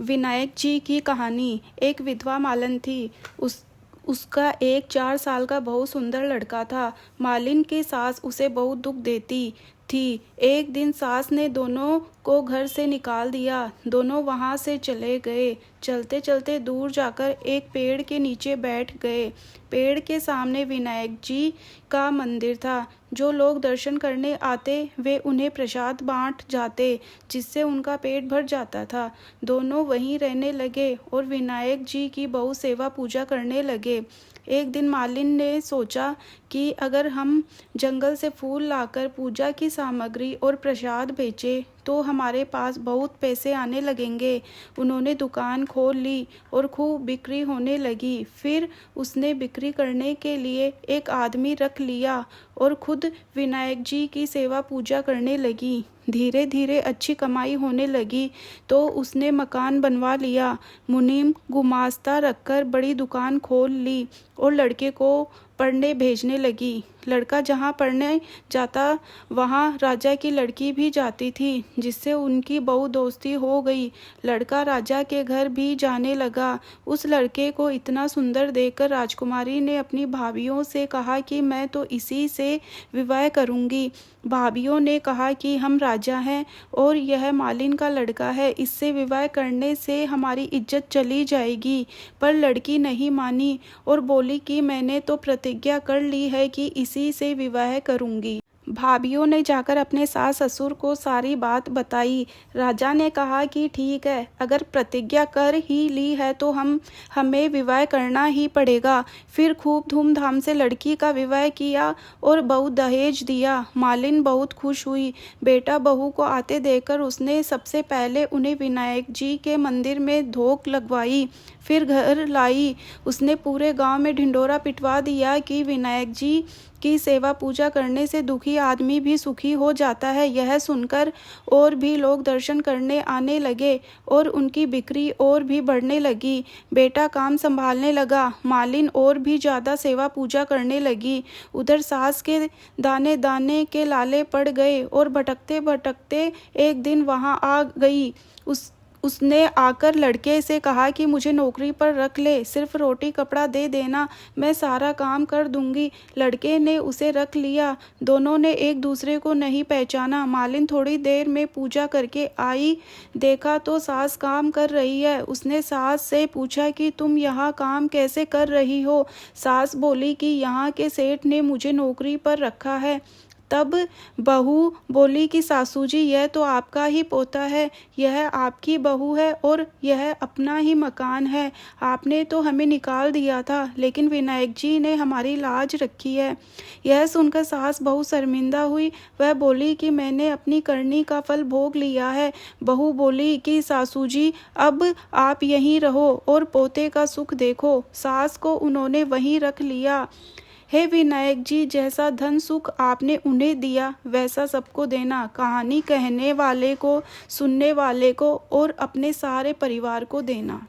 विनायक जी की कहानी। एक विधवा मालन थी। उसका एक 4 साल का बहुत सुंदर लड़का था। मालिन की सास उसे बहुत दुख देती थी। एक दिन सास ने दोनों को घर से निकाल दिया। दोनों वहां से चले गए। चलते चलते दूर जाकर एक पेड़ के नीचे बैठ गए। पेड़ के सामने विनायक जी का मंदिर था। जो लोग दर्शन करने आते वे उन्हें प्रसाद बांट जाते, जिससे उनका पेट भर जाता था। दोनों वहीं रहने लगे और विनायक जी की बहुत सेवा पूजा करने लगे। एक दिन मालिन ने सोचा कि अगर हम जंगल से फूल लाकर पूजा की सामग्री और प्रसाद बेचें तो हमारे पास बहुत पैसे आने लगेंगे। उन्होंने दुकान खोल ली और खूब बिक्री होने लगी। फिर उसने बिक्री करने के लिए एक आदमी रख लिया और खुद विनायक जी की सेवा पूजा करने लगी। धीरे धीरे अच्छी कमाई होने लगी तो उसने मकान बनवा लिया। मुनीम गुमास्ता रखकर बड़ी दुकान खोल ली और लड़के को पढ़ने भेजने लगी। लड़का जहाँ पढ़ने जाता वहाँ राजा की लड़की भी जाती थी, जिससे उनकी बहुत दोस्ती हो गई। लड़का राजा के घर भी जाने लगा। उस लड़के को इतना सुंदर देखकर राजकुमारी ने अपनी भाभियों से कहा कि मैं तो इसी से विवाह करूंगी। भाभियों ने कहा कि हम राजा हैं और यह मालिन का लड़का है, इससे विवाह करने से हमारी इज्जत चली जाएगी। पर लड़की नहीं मानी और बोली कि मैंने तो प्रतिज्ञा कर ली है कि इसी से विवाह करूंगी। भाभियों ने जाकर अपने सास ससुर को सारी बात बताई। राजा ने कहा कि ठीक है, अगर प्रतिज्ञा कर ही ली है तो हमें विवाह करना ही पड़ेगा। फिर खूब धूमधाम से लड़की का विवाह किया और बहुत दहेज दिया। मालिन बहुत खुश हुई। बेटा बहू को आते देखकर उसने सबसे पहले उन्हें विनायक जी के मंदिर में धोख लगवाई। फिर घर लाई। उसने पूरे गांव में ढिंढोरा पिटवा दिया कि विनायक जी की सेवा पूजा करने से दुखी आदमी भी सुखी हो जाता है। यह सुनकर और भी लोग दर्शन करने आने लगे और उनकी बिक्री और भी बढ़ने लगी। बेटा काम संभालने लगा। मालिन और भी ज़्यादा सेवा पूजा करने लगी। उधर सास के दाने दाने के लाले पड़ गए और भटकते भटकते एक दिन वहां आ गई। उसने आकर लड़के से कहा कि मुझे नौकरी पर रख ले, सिर्फ रोटी कपड़ा दे देना, मैं सारा काम कर दूंगी। लड़के ने उसे रख लिया। दोनों ने एक दूसरे को नहीं पहचाना। मालिन थोड़ी देर में पूजा करके आई। देखा तो सास काम कर रही है। उसने सास से पूछा कि तुम यहाँ काम कैसे कर रही हो। सास बोली कि यहाँ के सेठ ने मुझे नौकरी पर रखा है। तब बहू बोली कि सासू जी, यह तो आपका ही पोता है, यह आपकी बहू है और यह अपना ही मकान है। आपने तो हमें निकाल दिया था, लेकिन विनायक जी ने हमारी लाज रखी है। यह सुनकर सास बहुत शर्मिंदा हुई। वह बोली कि मैंने अपनी करनी का फल भोग लिया है। बहू बोली कि सासू जी, अब आप यहीं रहो और पोते का सुख देखो। सास को उन्होंने वहीं रख लिया। हे विनायक जी, जैसा धन सुख आपने उन्हें दिया वैसा सबको देना। कहानी कहने वाले को, सुनने वाले को और अपने सारे परिवार को देना।